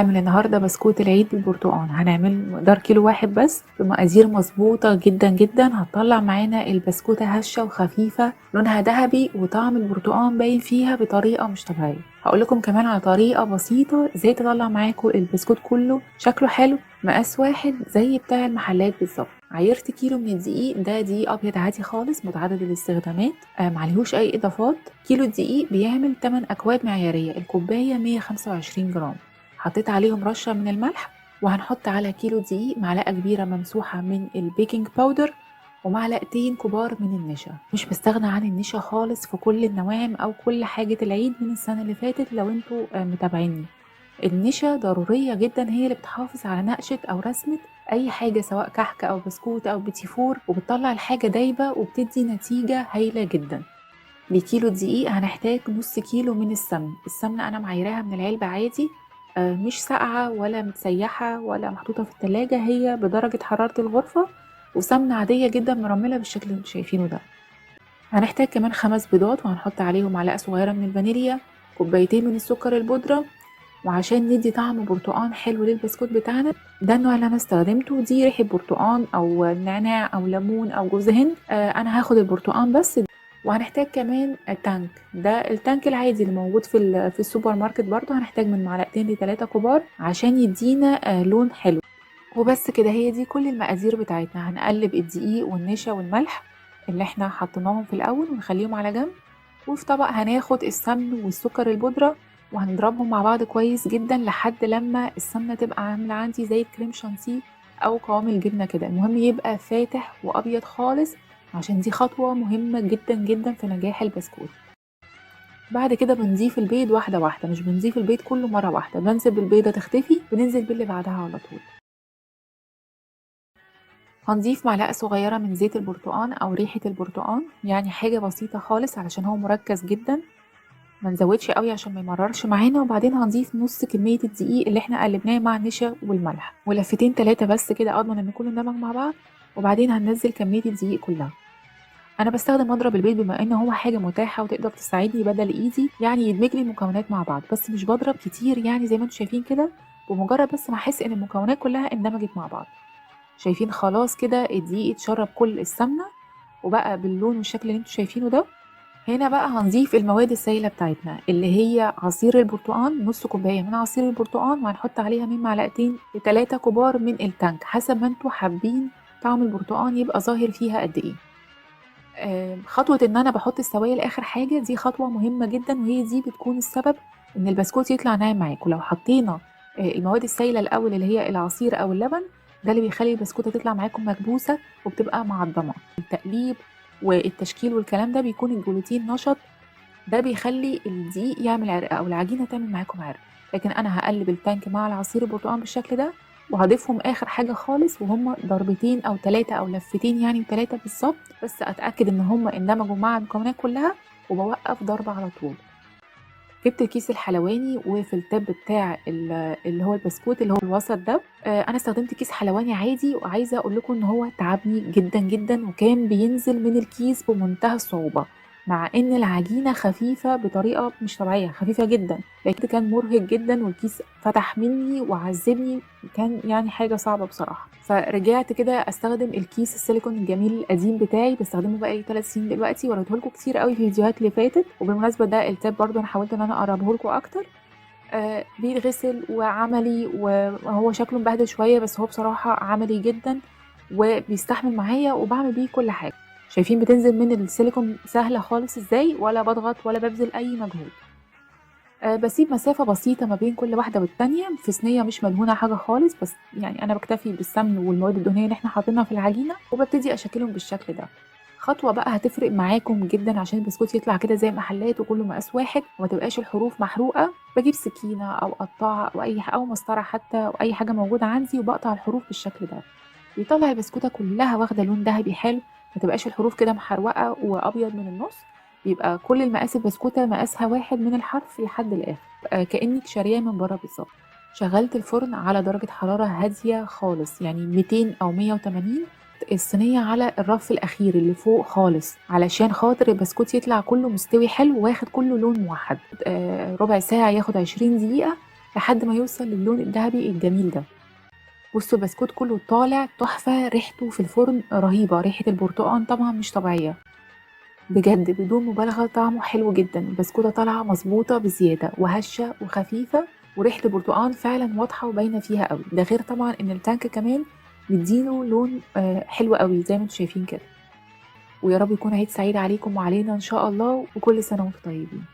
هنعمل النهارده بسكوت العيد بالبرتقال. هنعمل مقدار كيلو واحد بس بمقادير مظبوطه جدا جدا. هتطلع معانا البسكوته هشه وخفيفه لونها ذهبي وطعم البرتقال باين فيها بطريقه مش طبيعيه. هقول لكم كمان على طريقه بسيطه ازاي تطلع معاكم البسكوت كله شكله حلو مقاس واحد زي بتاع المحلات بالظبط. عايرت كيلو من الدقيق، ده دقيق ابيض عادي خالص متعدد الاستخدامات، معلهوش اي اضافات. كيلو الدقيق بيعمل 8 اكواب معياريه، الكوبايه 125 جرام. حطيت عليهم رشة من الملح، وهنحط على كيلو دقيق معلقة كبيرة ممسوحة من البيكنج باودر ومعلقتين كبار من النشا. مش بستغنى عن النشا خالص في كل النواعم او كل حاجة العيد من السنة اللي فاتت لو انتوا متابعيني. النشا ضرورية جدا، هي اللي بتحافظ على نقشة او رسمة اي حاجة سواء كحك او بسكوت او بتيفور، وبتطلع الحاجة دايبة وبتدي نتيجة هايلة جدا. لكيلو دقيق هنحتاج نص كيلو من السمن. السمنة أنا معيراها من العلبة عادي، مش ساقعة ولا متسيحة ولا محطوطة في التلاجة، هي بدرجة حرارة الغرفة، وسمنة عادية جدا مرملة بالشكل اللي انتوا شايفينه ده. هنحتاج كمان 5 بيضات، وهنحط عليهم معلقة صغيرة من الفانيليا، كوبايتين من السكر البودرة. وعشان ندي طعم برتقان حلو للبسكوت بتاعنا، ده النوع اللي انا استخدمته، دي ريحة برتقان او نعناع او ليمون او جوز هند. انا هاخد البرتقان بس. وهنحتاج كمان التانك، ده التانك العادي اللي موجود في السوبر ماركت. برضو هنحتاج من معلقتين ل3 كبار عشان يدينا لون حلو. وبس كده، هي دي كل المقادير بتاعتنا. هنقلب الدقيق والنشا والملح اللي احنا حطيناهم في الاول ونخليهم على جنب، وفي طبق هناخد السمن والسكر البودرة وهنضربهم مع بعض كويس جدا لحد لما السمنة تبقى عاملة عندي زي الكريم شانتيه او قوام الجبنة كده. المهم يبقى فاتح وابيض خالص، عشان دي خطوة مهمة جدا جدا في نجاح البسكوت. بعد كده بنضيف البيض واحدة واحدة، مش بنضيف البيض كله مرة واحدة. بنسيب البيضة تختفي، بننزل باللي بعدها على طول. هنضيف معلقة صغيرة من زيت البرتقان أو ريحة البرتقان، يعني حاجة بسيطة خالص علشان هو مركز جدا، ما نزودش قوي عشان ما يمررش معانا. وبعدين هنضيف نص كمية الدقيق اللي احنا قلبناه مع النشا والملح، ولفتين 3 بس كده اضمن ان كله اندمج مع بعض. وبعدين هننزل كمية الدقيق كلها. انا بستخدم مضرب البيض بما ان هو حاجة متاحة وتقدر تساعدني بدل ايدي، يعني يدمج لي المكونات مع بعض، بس مش بضرب كتير يعني زي ما انتم شايفين كده، بمجرد بس ما احس ان المكونات كلها اندمجت مع بعض. شايفين خلاص كده الدقيق اتشرب كل السمنة وبقى باللون والشكل اللي انتوا شايفينه ده. هنا بقى هنضيف المواد السائلة بتاعتنا اللي هي عصير البرتقال، نص كوباية من عصير البرتقال، وهنحط عليها من معلقتين ل3 كبار من التانك حسب ما انتوا حابين طعم البرتقال يبقى ظاهر فيها قد ايه. خطوة ان انا بحط السوائل اخر حاجة، دي خطوة مهمة جدا، وهي دي بتكون السبب ان البسكوت يطلع ناعم معاكم. لو حطينا المواد السائلة الاول اللي هي العصير او اللبن، ده اللي بيخلي البسكوتة تطلع معاكم مكبوسة وبتبقى معضمة. التقليب والتشكيل والكلام ده بيكون الجلوتين نشط، ده بيخلي الدقيق يعمل عرق او العجينه تعمل معاكم عرق. لكن انا هقلب التانك مع العصير البرتقال بالشكل ده، وهضيفهم اخر حاجه خالص وهم ضربتين او 3 او لفتين، يعني 3 بالظبط، بس اتاكد ان هم اندمجوا مع المكونات كلها، وبوقف ضرب على طول. جبت الكيس الحلواني، وفي التب بتاع اللي هو البسكوت اللي هو الوسط ده، انا استخدمت كيس حلواني عادي، وعايزه اقول لكم ان هو تعبني جدا جدا، وكان بينزل من الكيس بمنتهى الصعوبه، مع ان العجينه خفيفه بطريقه مش طبيعيه، خفيفه جدا، لكن كان مرهق جدا والكيس فتح مني وعذبني، كان يعني حاجه صعبه بصراحه. فرجعت كده استخدم الكيس السيليكون الجميل القديم بتاعي، بستخدمه بقالي 3 سنين دلوقتي، وريته لكم كتير قوي في الفيديوهات اللي فاتت. وبالمناسبه ده التاب برضو انا حاولت ان انا اقربه لكم اكتر. بيتغسل وعملي، وهو شكله مبهدل شويه بس هو بصراحه عملي جدا وبيستحمل معايا، وبعمل بيه كل حاجه. شايفين بتنزل من السيليكون سهله خالص ازاي، ولا بضغط ولا ببذل اي مجهود. بسيب مسافة بسيطة ما بين كل واحدة والتانية في صينية مش مدهونة حاجة خالص، بس يعني أنا بكتفي بالسمن والمواد الدهنية اللي احنا حاطينها في العجينة، وببتدي أشكلهم بالشكل ده. خطوة بقى هتفرق معاكم جدا عشان البسكوت يطلع كده زي محلات وكله مقاس واحد وما تبقاش الحروف محروقة. بجيب سكينة أو قطاعة أو أو مسطرة حتى، أو أي حاجة موجودة عندي، وبقطع الحروف بالشكل ده. بيطلع البسكوتة كلها واخدة لون ذهبي حلو، ما تبقاش الحروف كده محروقة وأبيض من النص، بيبقى كل المقاس البسكوتة مقاسها واحد من الحرف لحد الآخر، كأنك شارياه من بره بالظبط. شغلت الفرن على درجة حرارة هادية خالص، يعني 200 أو 180. الصينية على الرف الأخير اللي فوق خالص، علشان خاطر البسكوت يطلع كله مستوي حلو واخد كله لون موحد. ربع ساعة ياخد 20 دقيقة، لحد ما يوصل للون الذهبي الجميل ده. بصوا البسكوت كله طالع تحفة، ريحته في الفرن رهيبة، ريحة البرتقال طبعا مش طبيعية بجد، بدون مبالغة طعمه حلو جدا. البسكوتة طالعة مظبوطة بزيادة وهشة وخفيفة، وريحة البرتقال فعلا واضحة وباينة فيها قوي. ده غير طبعا ان التانك كمان مديله لون حلو قوي زي ما انتم شايفين كده. ويا رب يكون عيد سعيد عليكم وعلينا ان شاء الله، وكل سنة وانتم طيبين.